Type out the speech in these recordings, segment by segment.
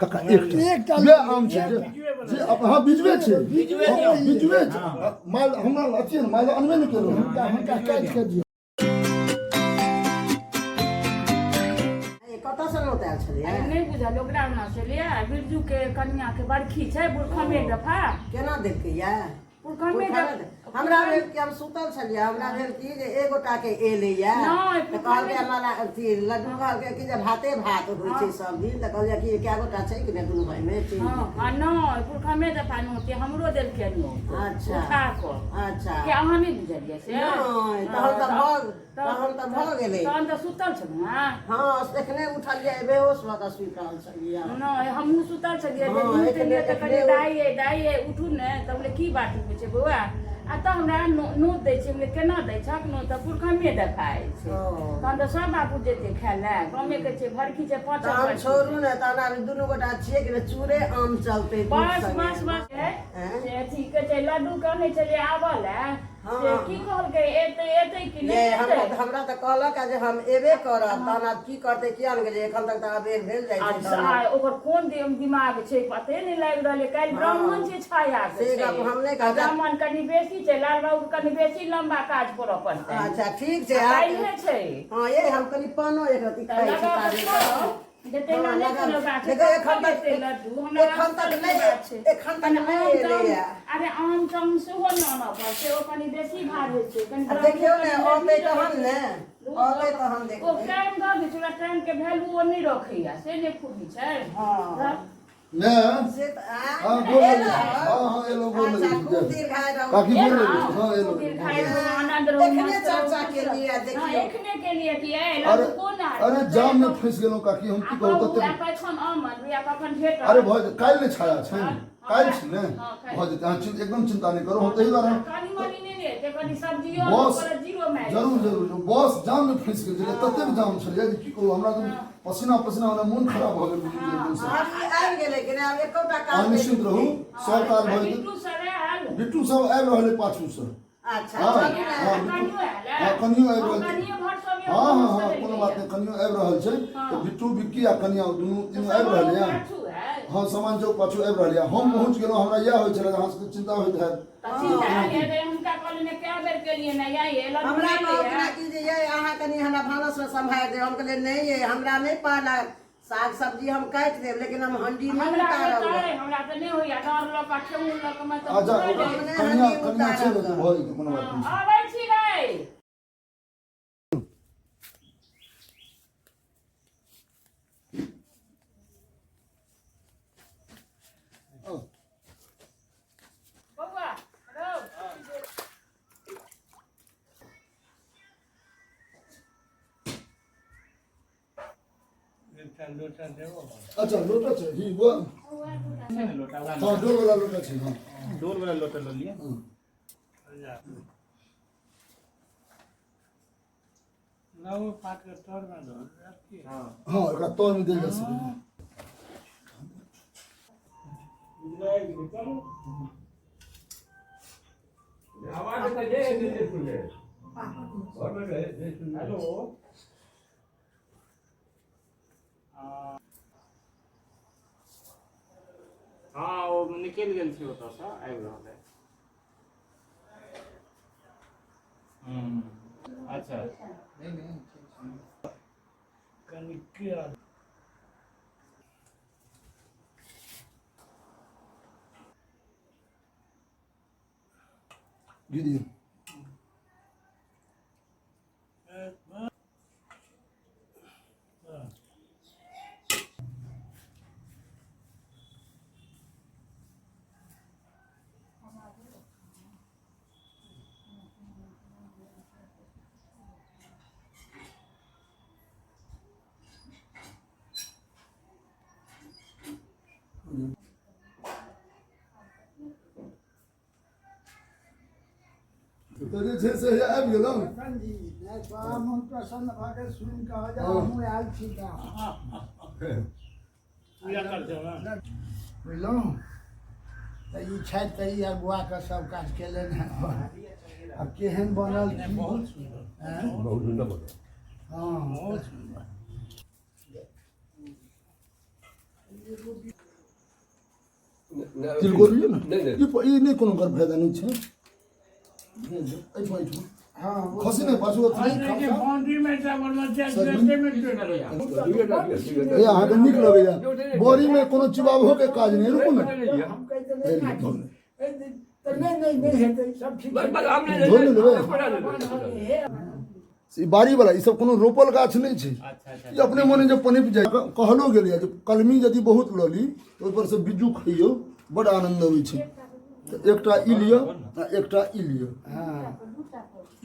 काका एकटा ये आम छै जे हाँ बीजवे छै बीजवे छै माल हमरा अथी माल अनबे नहि केलहुँ हुनका काटि के दियौ कतऽसँ लौट आयल छलियै नहीं बुझल ओकरा ना छलियै बिरजू के कन्या के बरखी छै बुरखमे दफा केना देखियै बुरखमे हमरा भेल कि हम सुतल छलियै हमरा भेल कि जे एगोटा के एलैया तऽ कहलकै हमरा अथी लड्डू कहलकै कि जे भाते भात होइ छै सब दिन तऽ कहलियै कि कए गोटा छै कि नहि दुनू भाइमे हां नहीं बुरखमे दफा नोते हमरो देलकै नो अच्छा उठा को अच्छा के अहाँ नहीं बुझलियै से नहीं तहन तऽ भऽ गेलै तहन तऽ सुतल छलहुँ हाँ एखने उठलियै बेहोश भऽ कऽ सुति रहल छलियै नहीं हमहूँ सुतल छलियै जे दूध देलियै तऽ कहलियै दाइए उठू ने तऽ बोले की बात होइ छै बौआ आ तऽ हमरा नोत दै छै बोले केना दै छक नो तऽ पुरखमे देखाइ छै तहन तऽ सब बाबू जेतै खाय लए गाँवमे के छै भरखी छै 5 हम छोड़ू ने तहन आब दुनू गोटा छियै कि चूड़े आम चलतै बस बस बस से अथी के छै लड्डू कहने छलियै आबऽ लए से की कहलकै एतै कि नहीं हमरा तऽ कहलक जे हम एबे करब तहन आब की करतै किया ने गेलै एखन तक तऽ अबेर भेल जाइ छै अच्छा ओकर कोन दिमाग छै पते नहीं लागि रहलै काल्हि ब्राह्मण छै छाया से गप हम नहि कहब ब्राह्मण कनि बेसी छै लाल बाबू कनि बेसी लंबा काज करऽ पड़तै अच्छा ठीक छै काल्हि छै हां ये हम कनि पानो एक रति खाइ छी ताजे जते ना नहीं कोनो बात छै एखन तक नहीं एलैया अरे आम चम सेहो न पड़तै ओ कनि बेसी भार होइ छै कनि देखियौ ने औतै तहन ने औतै तहन देखियौ ओ टाइम दऽ दै छै टाइम के वैल्यू ओ नहीं रखैया से नहीं फूटी छै हां ने से हां बोल हां एलो बोल खूब दीर्घाय रहो काकी बोल हां एलो आनंद रहो एखने चर्चा के लिए देखियो एखने के लिए कि ए लाडू कोन आ अरे जाम में फंस गेलौ काकी हम की कहू तते कखन आमन या कखन भेट अरे भऽ जेतै काल्हि ने छाया छै काल्हि छै ने भऽ जेतै अहाँ एकदम चिंता नहीं करो हम तही दुआरे कनी मनी नहीं ने ते कनी सब्जियो बस पर जीरो में जरूर बस जाम में फंस गेल छलै तते जाम छलै जे की कहू हमरा तऽ पसीना हमरा मोन खराब भऽ गेल आबि गेलै कि नहीं आब एकोटा काज अहाँ निश्चित रहू सब काज भऽ जेतै बिट्टू सब आबि रहलै पाछू से अच्छा हाँ कनियो आबि रहल हाँ कोनो बात नहीं कनियो आबि रहल छै तऽ बिट्टू बिक्की आ कनिया दुनू आबि रहल है हाँ सामान चौक पाछू आबि रहल है हम पहुँच गेलहुँ हमरा इएह होइ छलै अहाँ सबके चिंता होइत हैत हमरा कहलखिन कि जे ये अहाँ कनि हमरा भानस में सम्हारि देब हम कहलियै नहीं ये हमरा नहीं पाला साग सब्जी हम काटि देब लेकिन हम हंडी नहीं उतारब हमरा तऽ नहि होइया डर लऽ कऽ ठेहुन लऽ कऽ मैं तऽ अच्छा कनिया छै तऽ भऽ जेतै कोनो बात नहीं आबै छी रे बौआ रो अच्छा लोटा छै ही वो हाँ डोर वाला लोटा छै हाँ डोर वाला लोटा ले लिया ना वो पाट के तोड़ में दो हाँ एकरा तौर में देल जा सकै आवाज तो जे सुने और में हेलो हाँ वो निकल गेल थी ओतऽ सँ आबि रहल है अच्छा नहीं कनी क्या दीदी तो जे छै से आबि गेलहुँ जी मैं बड़ा मन प्रसन्न भऽ गेल सुनि कऽ जे हमहूँ आयल छी पूजा कर दो ना बुझलहुँ तऽ ई छथि तऽ ई अगुआके सब काज केलनि हैं अब केहन बनल की बहुत सुंदर बहुत सुंदर बनल हाँ बहुत सुंदर तिलकोर लियो ना नहीं, नहीं। ये नहीं कोनो कर फायदा नहीं छे हाँ खसी नहीं पाछू बाउंड्री में चावल में ये अहाँ के निक लगैया बोरी में कोनो चिबाबो के काज नहीं रुकू ना हम कहते नहीं नहीं हेतै सब ठीक बस हमने धो ले लेबै है ई बारी वाला ई सब कोनो रोपल गाछ नहीं छे ई अपने मने जब पनिप जाय कहलो गेल या जब कलमी यदि बहुत लली तो ऊपर से बिज्जू खइयो बड़ आनंद होई छे तो एकटा ई लियो आ एकटा ई लियो हां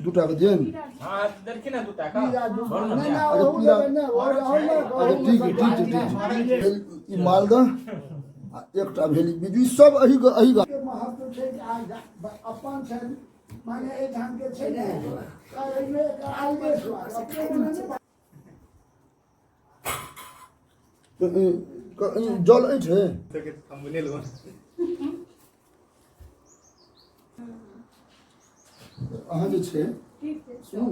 दूटा के देन हाँ देखी ना तू टाका ना अरे हो पूरा ना और अरे ठीक है ई मालदह आ एकटा भेली बिज्जू सब अही गा के महत्व छै कि आज अपन छै माने ए धान के छै ने एमे आगे स्वाद अपने मने जल अछि अहाँ जे छै सुनू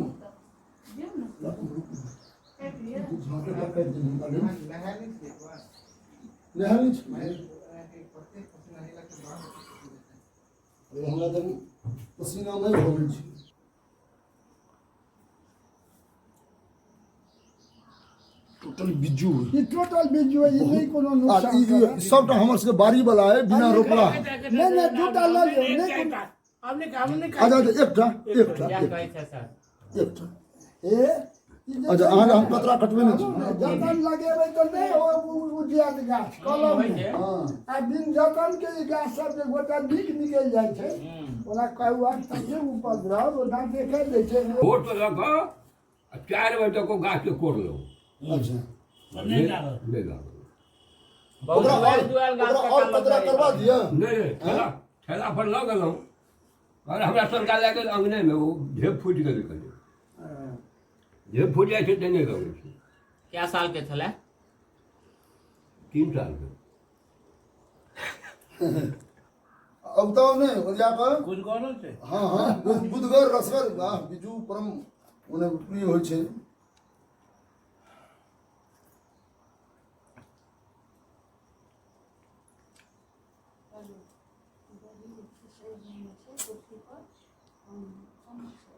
नहाली छै हमरा तऽ पसीना नहीं हो गेल छै टोटल बिज्जू ये टोटल बिज्जू है ये नहीं कोनो नुकसान करे सबटा हमर सबके बारी वाला है बिना रोपला नहीं दूटा ल लियो नहीं हमने अच्छा एकटा ए अच्छा अहाँ हम कतरा कटबे नहीं छी जतन लगेबै तो नहीं हो उजिया के गाछ कलम में हां आ बिन जतन के ई गाछ सब जे गोटा बिक निकल जाय छै ओना कहू तके उपद्रव ओना देखे दै छै वोट लगा 4 बजे तक को गाछ के कोड़ लो अच्छा ले ला ओकरा और कतरा करवा दिया नहीं ठेला पर लग गलो और हमरा सरकार लगे अंगने में वो ढेप फूट गेल कहे ढेप फूट जाए छै देने लगे छै क्या साल के थले 3 साल के अब तो नहीं हो जाकर कुछ गौरव छै हाँ हाँ बुधगर रसगर बिजू परम उन्हें प्रिय होइ छै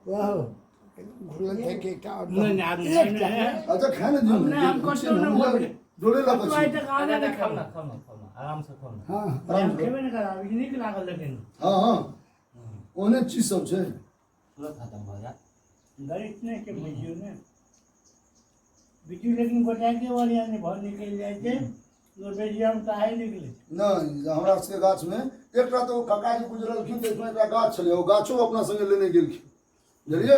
वाह घुलन के का अच्छा खाने दियो जोड़े ला बच्ची आराम से खाओ हां आराम से नीक लागल लेकिन हाँ हाँ ओने चीज सब छै तुरंत खत्म हो जा गरीब ने के बिजू ने बिजू लेकिन गोटा के वाली ने भर निकल जाय छै नॉर्वेजियम त आइ निकले नहीं हमरा सबके गाछ में एकटा तो काका जी गुजरलखिन त इसमें एकटा गाछ छले ओ गाछो अपना संगे लेने गेलखिन बुझलिए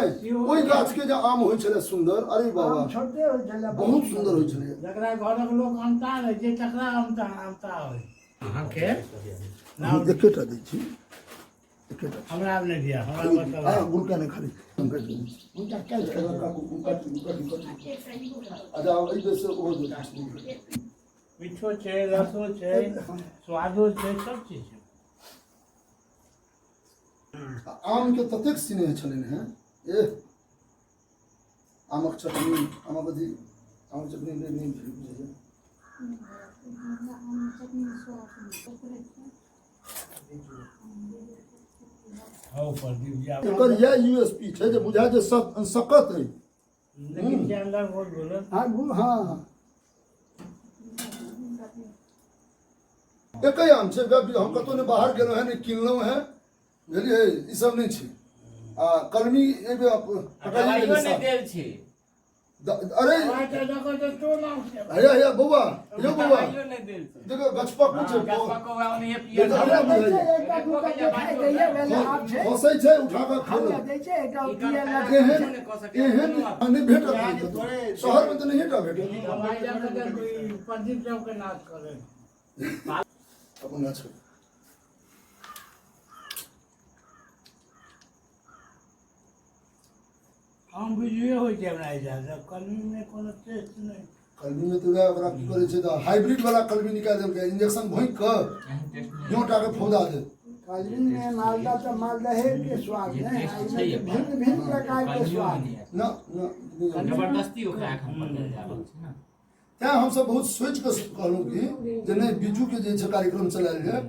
ओई गाछ के जे आम होइ छले सुंदर अरे बाबा छोटे हो छले बहुत सुंदर होइ छले जकरा घरक लोक आमता रहे जे तकरा आमता होय अहाँ के हम एकेटा दै छी एकेटा हमरा अब नहीं दिया हमरा बताओ हां गुलका ने खाली उनका क्या अच्छा ई जैसे ओ दे मीठो छै रसो छै स्वादो छै सब चीज छै आम के ततेक स्नेह छलन हैं ए आमक चटनी आमक अथी आम चटनी नहीं बुझे ऊपर दिव्या एकर यह यूएसपी छै जे बुझा जे सकत है लेकिन के अंदर बहुत बोलो हां हां एकै आम छै हम कतौ ने बाहर गेलो है ने किनलो है बुझलिए ई सब नहीं छै आ कलमी एबे दवाइयो नहीं देल छी अरे देखो तो तो ना हया बौआ यो बौआ दवाइयो नहीं देल छी देखो गछपक छै गछपको वा ओने पियर फसै छै उठा के खा लो एहन नहीं भेटत शहर में तो नहीं टा भेटत प्रदीप चौक के नाच करे अपन अच्छा हम बुझिए हो छै हमरा इजाजत कलमी में कोनो टेस्ट नहीं कलमी में तो ओकरा की करे छै तो हाइब्रिड वाला कलमी निकाल देलकै इंजेक्शन भोंक के जोटा के फौदा दे कलमी में मालदा तो मालदा है के स्वाद है भिन्न भिन्न प्रकार के स्वाद ना ना जबरदस्ती ओकरा हम पकड़ जाबल छै ना तें हम सब बहुत सोच के कहलहुँ कि जे नहीं बिजू के जे छै कार्यक्रम चलायल जाय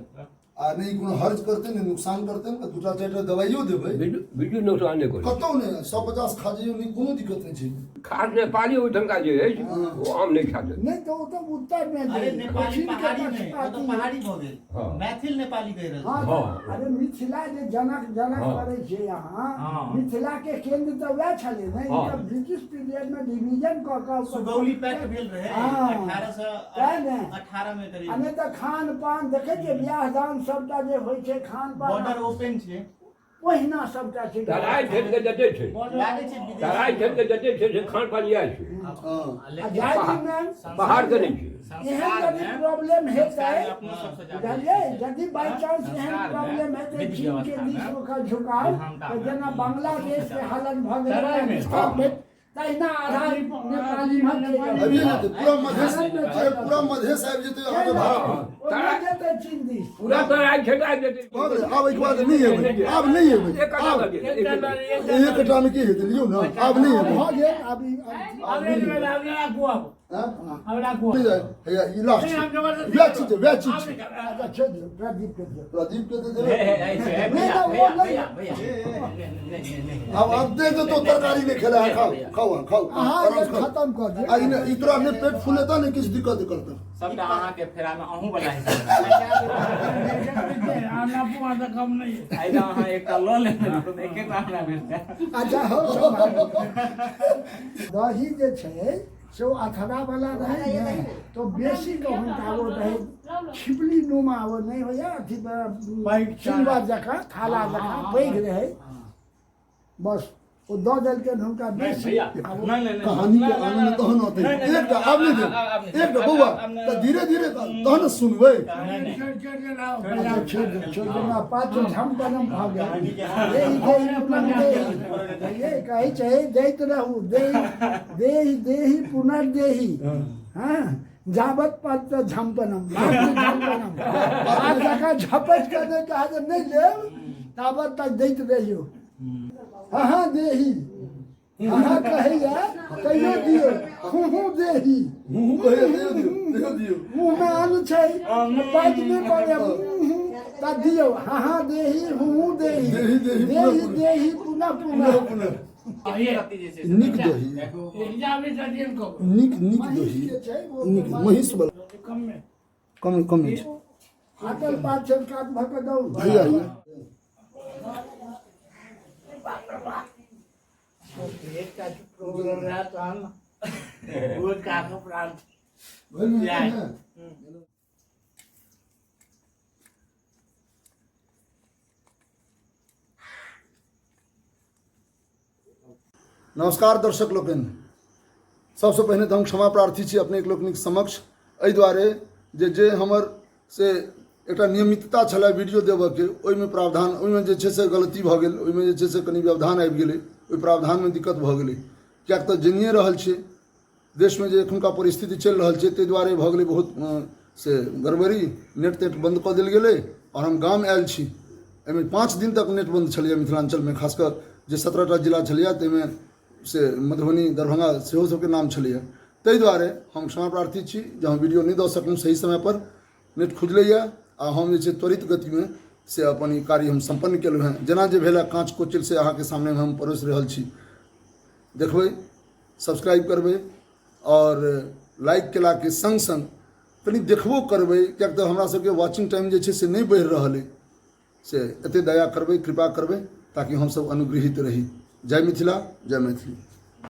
आ नहीं कोनो हर्ज करते नहीं नुकसान करते तो दूटा चारिटा दवाइयो देबै बिजू नुकसान नहीं करे कतौ नहीं 150 खा जाइयो नहीं कोनो दिक्कत नहीं छै खास नेपाली ओहिठाम का जे अछि वो आम नहीं खाते नहीं तो वो तो उत्तर में अरे जे नेपाली दक्षिण के पहाड़ी में वो तो पक्षपाती। पहाड़ी भऽ गेल हाँ। मैथिल नेपाली कहि रहल हाँ, छी। हाँ। अरे मिथिला जे जनक हाँ। करे छै यहाँ हाँ। मिथिला के केंद्र तो वह छले ने हाँ। तब ब्रिटिश पीरियड में डिवीजन क सुगौली पैक्ट भेल रहे हाँ। 1818 में करीब अने तो खान पान देखे छियै बियाह दान सबटा जे होइ छै खान पान बॉर्डर ओपन छै ओहिना सबटा छै तराई क्षेत्र के जते छै लागै छै विदेश तराई क्षेत्र के जते छै से खान पान इएह छै हां आ जाति में पहाड़ के नहीं छै एहन यदि प्रॉब्लम हेतै अपना सबसे ज्यादा बुझलियै यदि बाई चांस एहन प्रॉब्लम हेतै चीन के दिश ओकर झुकाव तऽ जेना बांग्लादेश के हालत भऽ गेल पाकिस्तान में तहिना आधा नेपाली में अभी नहीं पूरा मधेश अरे पूरा मधेश आबि जेतै अहाँ के भारत जेतै चीन दिश पूरा तराई क्षेत्र आबि जेतै अब एक बाद नहीं है अब नहीं है एक कटा में की हेतै लियो ना अब नहीं है भऽ गेल अभी वह चीज छै अच्छा छोड़ दियौ प्रदीप के दियौ प्रदीप के दे अब दे दो तो तरकारी नहीं खेला है खाओ खाओ खाओ अहाँ आराम जे से खाओ। खत्म कर दियौ आ इ इतना ने पेट फूलेता नहीं किस दिक्कत करता सबटा अहाँ के फेरा में अहूँ वाला हिसाब आना तो कम नहीं है आइ अहाँ एकटा लऽ लेबै तऽ एकेटा हमरा भेटतै अच्छा हो दही जे छै से अथरा वाला रहे ने तो बेसी के हुनका वो रहे छिपली नुमा वो नहीं होया अथी सिल्वा जका थाला जका पैघ रहे बस वो दऽ देलकै हुनका बेसी कहानी के आनंद तहन होते एकटा आब नहीं दे एकटा बौआ तो धीरे धीरे तहन सुनबै अच्छा छोड़ देना पाँच झमपनम भऽ गेल ये कहै छै दैत रहू देहि देहि पुनर्देहि हाँ जाबत पत झमपनम झमपनम आ जगह झपट कर दे कहा जे नहीं लेब ताबत तक दैत रहियो हाँ देही हाँ कहैया कहियो दियो हूँ देही मुंह कहे दियो दियो मुँह में अन्न छै बात नहीं करे ता दियो हाँ देही हूँ देही देही, देही, देही देही पुनः पुनः निक दही निक निक दही निक महिष वाला कम कम अटल पाँच काट भक दौ भैया नमस्कार दर्शक लोकनि सबसे पहिने तो हम क्षमा प्रार्थी छी अपने लोकनिक समक्ष एहि दुआरे जे हमर से एकटा नियमितता छलै वीडियो देबऽ के ओहिमे प्रावधान ओहिमे जे छै से गलती भऽ गेल ओहिमे जे छै से कनि व्यवधान आबि गेलै ओहि प्रावधानमे दिक्कत भऽ गेलै किएक तऽ जनिए रहल छै देशमे जे एखुनका परिस्थिति चलि रहल छै ताहि दुआरे भऽ गेलै बहुत से गड़बड़ी नेट तेट बन्द कऽ देल गेलै आओर हम गाम आयल छी एहिमे 5 दिन तक नेट बन्द छलैए मिथिलाञ्चलमे खासकर जे 17टा जिला छलैए ताहिमे से मधुबनी दरभंगा सेहो सबके नाम छलैए ताहि दुआरे हम क्षमा प्रार्थी छी जे हम वीडियो नहि दऽ सकलहुँ सही समयपर नेट खुजलैए आ हम जे छै त्वरित गतिमे से अपन ई कार्य हम सम्पन्न केलहुँ हेँ जेना जे भेल काँच कोचिल से अहाँके सामने हम परोसि रहल छी देखबै सब्सक्राइब करबै और लाइक केलाके संग संग कनि देखबो करबै किएक तऽ हमरा सबके वॉचिंग टाइम जे छै से नहि बढ़ि रहल अइ से एतेक दया करबै कृपा करबै ताकि हमसब अनुग्रहित रही जय मिथिला जय मैथिली।